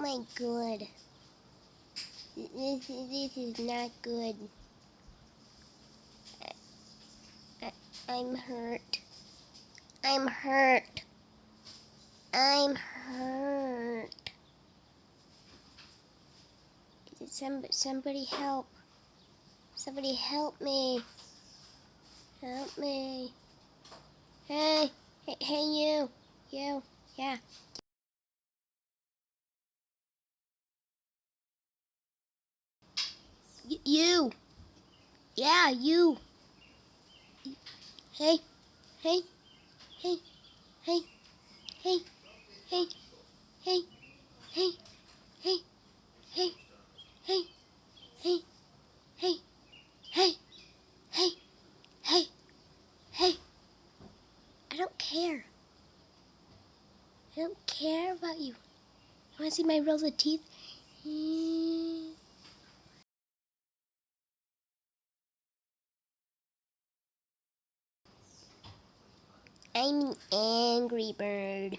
my god. This is not good. I'm hurt. I'm hurt. I'm hurt. Somebody help. Somebody help me. Help me. Hey, hey, you. You, yeah. You. Yeah, you. Hey, hey, hey, hey, hey, hey, hey, hey, hey, hey, hey, hey, hey, hey, hey, hey, hey. I don't care. I don't care about you. You want to see my rows of teeth? I'm an angry bird.